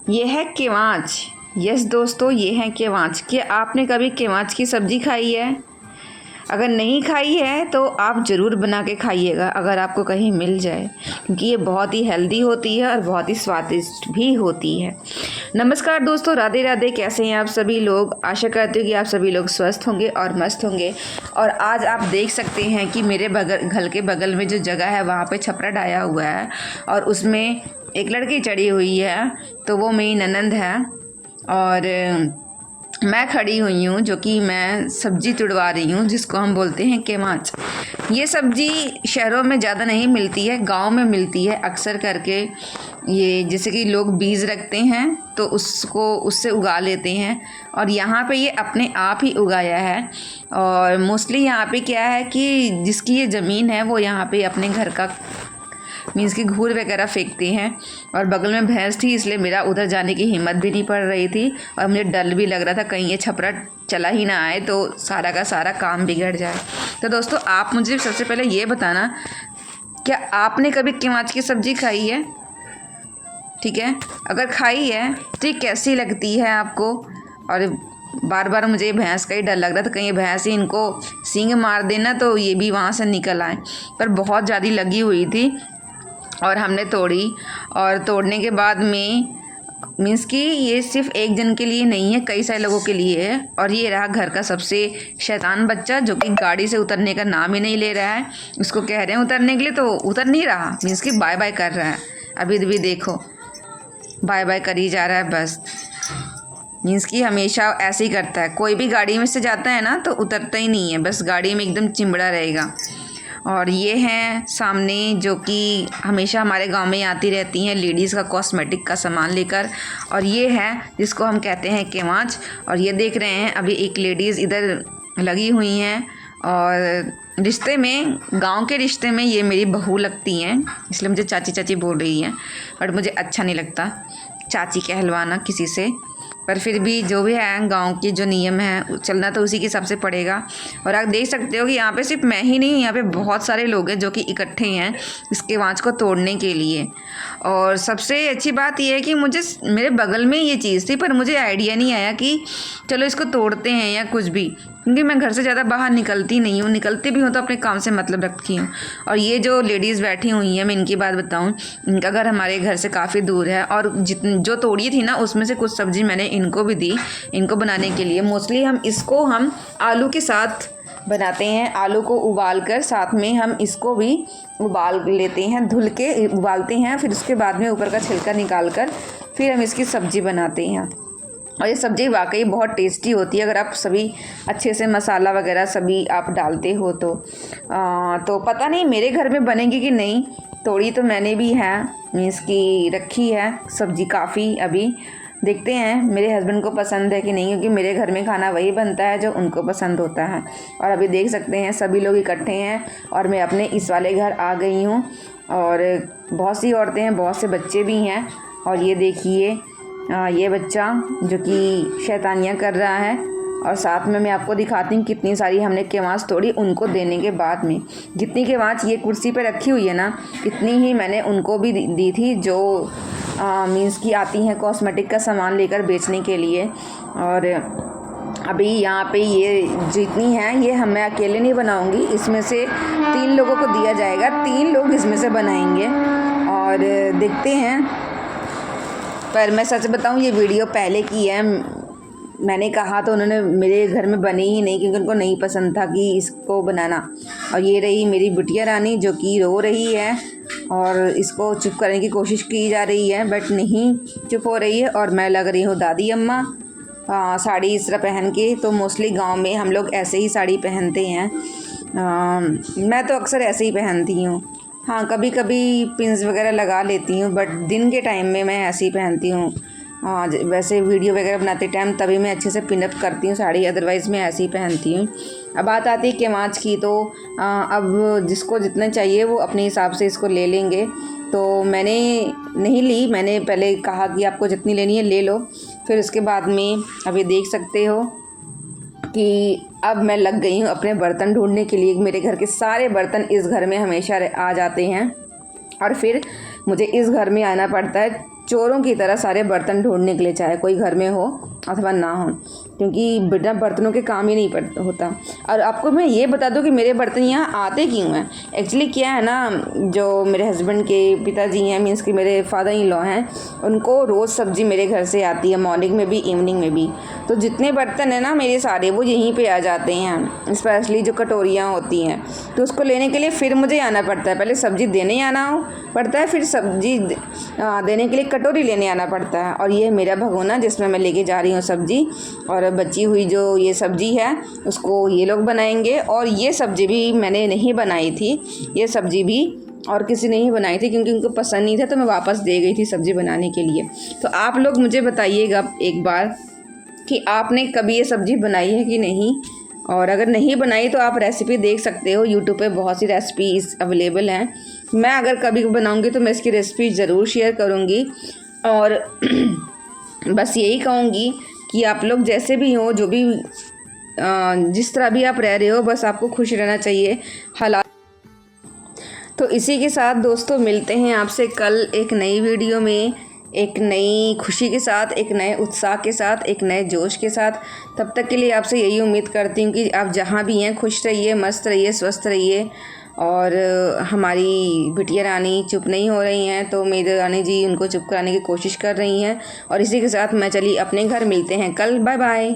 ये है केवांच। यस दोस्तों, ये है केवांच। क्या आपने कभी केवांच की सब्ज़ी खाई है? अगर नहीं खाई है तो आप ज़रूर बना के खाइएगा अगर आपको कहीं मिल जाए, क्योंकि ये बहुत ही हेल्दी होती है और बहुत ही स्वादिष्ट भी होती है। नमस्कार दोस्तों, राधे राधे। कैसे हैं आप सभी लोग? आशा करती हूँ कि आप सभी लोग स्वस्थ होंगे और मस्त होंगे। और आज आप देख सकते हैं कि मेरे घर के बगल में जो जगह है वहाँ पे छपरा डाया हुआ है और उसमें एक लड़की चढ़ी हुई है। तो वो मेरी ननंद है और मैं खड़ी हुई हूँ, जो कि मैं सब्ज़ी तुड़वा रही हूँ, जिसको हम बोलते हैं केवांच। ये सब्ज़ी शहरों में ज़्यादा नहीं मिलती है, गांव में मिलती है अक्सर करके। ये जैसे कि लोग बीज रखते हैं तो उससे उगा लेते हैं और यहाँ पे ये अपने आप ही उगाया है। और मोस्टली यहाँ पे क्या है कि जिसकी ये ज़मीन है वो यहाँ पे अपने घर का मीन्स कि घूर वगैरह फेंकते हैं। और बगल में भैंस थी, इसलिए मेरा उधर जाने की हिम्मत भी नहीं पड़ रही थी और मुझे डर भी लग रहा था कहीं ये छपरा चला ही ना आए तो सारा का सारा काम बिगड़ जाए। तो दोस्तों, आप मुझे सबसे पहले ये बताना, क्या आपने कभी केवांच की सब्ज़ी खाई है? ठीक है, अगर खाई है तो ये कैसी लगती है आपको? और बार बार मुझे भैंस का ही डर लग रहा था, कहीं ये भैंस ही इनको सींग मार देना तो ये भी वहाँ से निकल आए। पर बहुत ज़्यादा लगी हुई थी और हमने तोड़ी। और तोड़ने के बाद में मीन्स कि ये सिर्फ एक जन के लिए नहीं है, कई सारे लोगों के लिए है। और ये रहा घर का सबसे शैतान बच्चा, जो कि गाड़ी से उतरने का नाम ही नहीं ले रहा है। उसको कह रहे हैं उतरने के लिए तो उतर नहीं रहा, मीन्स कि बाय बाय कर रहा है। अभी भी देखो बाय बाय कर ही जा रहा है बस। मीन्स कि हमेशा ऐसे ही करता है, कोई भी गाड़ी में से जाता है ना तो उतरता ही नहीं है, बस गाड़ी में एकदम चिंबड़ा रहेगा। और ये हैं सामने, जो कि हमेशा हमारे गांव में आती रहती हैं लेडीज़ का कॉस्मेटिक का सामान लेकर। और ये है जिसको हम कहते हैं केवांच। और ये देख रहे हैं अभी एक लेडीज़ इधर लगी हुई हैं और रिश्ते में, गांव के रिश्ते में ये मेरी बहू लगती हैं, इसलिए मुझे चाची चाची बोल रही हैं। बट मुझे अच्छा नहीं लगता चाची कहलवाना किसी से, पर फिर भी जो भी है गांव के जो नियम है चलना तो उसी के हिसाब से पड़ेगा। और आप देख सकते हो कि यहाँ पे सिर्फ मैं ही नहीं, यहाँ पे बहुत सारे लोग हैं जो कि इकट्ठे हैं इस केवांच को तोड़ने के लिए। और सबसे अच्छी बात यह है कि मुझे मेरे बगल में ये चीज़ थी, पर मुझे आइडिया नहीं आया कि चलो इसको तोड़ते हैं या कुछ भी, क्योंकि मैं घर से ज़्यादा बाहर निकलती नहीं हूँ, निकलती भी हूँ तो अपने काम से मतलब रखती हूँ। और ये जो लेडीज़ बैठी हुई हैं, मैं इनकी बात बताऊँ, इनका घर हमारे घर से काफ़ी दूर है। और जो तोड़ी थी ना उसमें से कुछ सब्ज़ी मैंने इनको भी दी, इनको बनाने के लिए। मोस्टली हम आलू के साथ बनाते हैं, आलू को उबाल कर साथ में हम इसको भी उबाल लेते हैं, धुल के उबालते हैं, फिर उसके बाद में ऊपर का छिलका निकाल कर फिर हम इसकी सब्ज़ी बनाते हैं। और ये सब्ज़ी वाकई बहुत टेस्टी होती है अगर आप सभी अच्छे से मसाला वगैरह सभी आप डालते हो तो। पता नहीं मेरे घर में बनेगी कि नहीं। तोड़ी तो मैंने भी है, मीन्स की रखी है सब्ज़ी काफ़ी। अभी देखते हैं मेरे हस्बैंड को पसंद है कि नहीं, क्योंकि मेरे घर में खाना वही बनता है जो उनको पसंद होता है। और अभी देख सकते हैं सभी लोग इकट्ठे हैं और मैं अपने इस वाले घर आ गई हूँ। और बहुत सी औरतें हैं, बहुत से बच्चे भी हैं। और ये देखिए ये बच्चा जो कि शैतानियाँ कर रहा है। और साथ में मैं आपको दिखाती हूँ कितनी सारी हमने केवांच तोड़ी उनको देने के बाद में। जितनी केवांच ये कुर्सी पे रखी हुई है ना, इतनी ही मैंने उनको भी दी थी जो मीन्स की आती हैं कॉस्मेटिक का सामान लेकर बेचने के लिए। और अभी यहाँ पे ये जितनी हैं ये मैं अकेले नहीं बनाऊँगी, इसमें से 3 लोगों को दिया जाएगा, 3 लोग इसमें से बनाएंगे। और देखते हैं। पर मैं सच बताऊँ, ये वीडियो पहले की है, मैंने कहा तो उन्होंने मेरे घर में बनी ही नहीं, क्योंकि उनको नहीं पसंद था कि इसको बनाना। और ये रही मेरी बिटिया रानी जो कि रो रही है और इसको चुप करने की कोशिश की जा रही है, बट नहीं चुप हो रही है। और मैं लग रही हूँ दादी अम्मा साड़ी इस तरह पहन के। तो मोस्टली गांव में हम लोग ऐसे ही साड़ी पहनते हैं। मैं तो अक्सर ऐसे ही पहनती हूँ। हाँ, कभी कभी पिन्स वगैरह लगा लेती हूँ, बट दिन के टाइम में मैं ऐसे ही पहनती हूँ। हाँ, वैसे वीडियो वगैरह बनाते टाइम तभी मैं अच्छे से पिनअप करती हूँ साड़ी, अदरवाइज़ मैं ऐसे ही पहनती हूँ। अब बात आती है केवांच की, तो अब जिसको जितने चाहिए वो अपने हिसाब से इसको ले लेंगे। तो मैंने नहीं ली, मैंने पहले कहा कि आपको जितनी लेनी है ले लो। फिर उसके बाद में अभी देख सकते हो कि अब मैं लग गई हूँ अपने बर्तन ढूंढने के लिए। मेरे घर के सारे बर्तन इस घर में हमेशा आ जाते हैं और फिर मुझे इस घर में आना पड़ता है चोरों की तरह सारे बर्तन ढूंढने के लिए, चाहे कोई घर में हो अथवा ना हो, क्योंकि बिना बर्तनों के काम ही नहीं होता। और आपको मैं ये बता दूं कि मेरे बर्तन यहाँ आते क्यों हैं। एक्चुअली क्या है ना, जो मेरे हस्बैंड के पिताजी हैं, मीन्स कि मेरे फादर इन लॉ हैं, उनको रोज़ सब्ज़ी मेरे घर से आती है, मॉर्निंग में भी इवनिंग में भी। तो जितने बर्तन हैं ना मेरे सारे, वो यहीं पे आ जाते हैं, स्पेशली जो कटोरियाँ होती हैं। तो उसको लेने के लिए फिर मुझे आना पड़ता है, पहले सब्ज़ी देने आना पड़ता है, फिर सब्ज़ी देने के लिए कटोरी लेने आना पड़ता है। और ये मेरा भगोना जिसमें मैं लेके जा रही हूँ सब्ज़ी, और बची हुई जो ये सब्ज़ी है उसको ये लोग बनाएंगे। और ये सब्ज़ी भी मैंने नहीं बनाई थी, ये सब्ज़ी भी और किसी ने ही बनाई थी, क्योंकि उनको पसंद नहीं था, तो मैं वापस दे गई थी सब्ज़ी बनाने के लिए। तो आप लोग मुझे बताइएगा एक बार कि आपने कभी ये सब्ज़ी बनाई है कि नहीं, और अगर नहीं बनाई तो आप रेसिपी देख सकते हो, यूट्यूब पे बहुत सी रेसिपीज़ अवेलेबल हैं। मैं अगर कभी बनाऊंगी तो मैं इसकी रेसिपी ज़रूर शेयर करूंगी। और बस यही कहूँगी कि आप लोग जैसे भी हो, जो भी जिस तरह भी आप रह रहे हो, बस आपको खुश रहना चाहिए हालात। तो इसी के साथ दोस्तों मिलते हैं आपसे कल एक नई वीडियो में, एक नई खुशी के साथ, एक नए उत्साह के साथ, एक नए जोश के साथ। तब तक के लिए आपसे यही उम्मीद करती हूँ कि आप जहाँ भी हैं खुश रहिए, मस्त रहिए, स्वस्थ रहिए। और हमारी बिटिया रानी चुप नहीं हो रही हैं, तो मेरी रानी जी उनको चुप कराने की कोशिश कर रही हैं। और इसी के साथ मैं चली अपने घर, मिलते हैं कल, बाय बाय।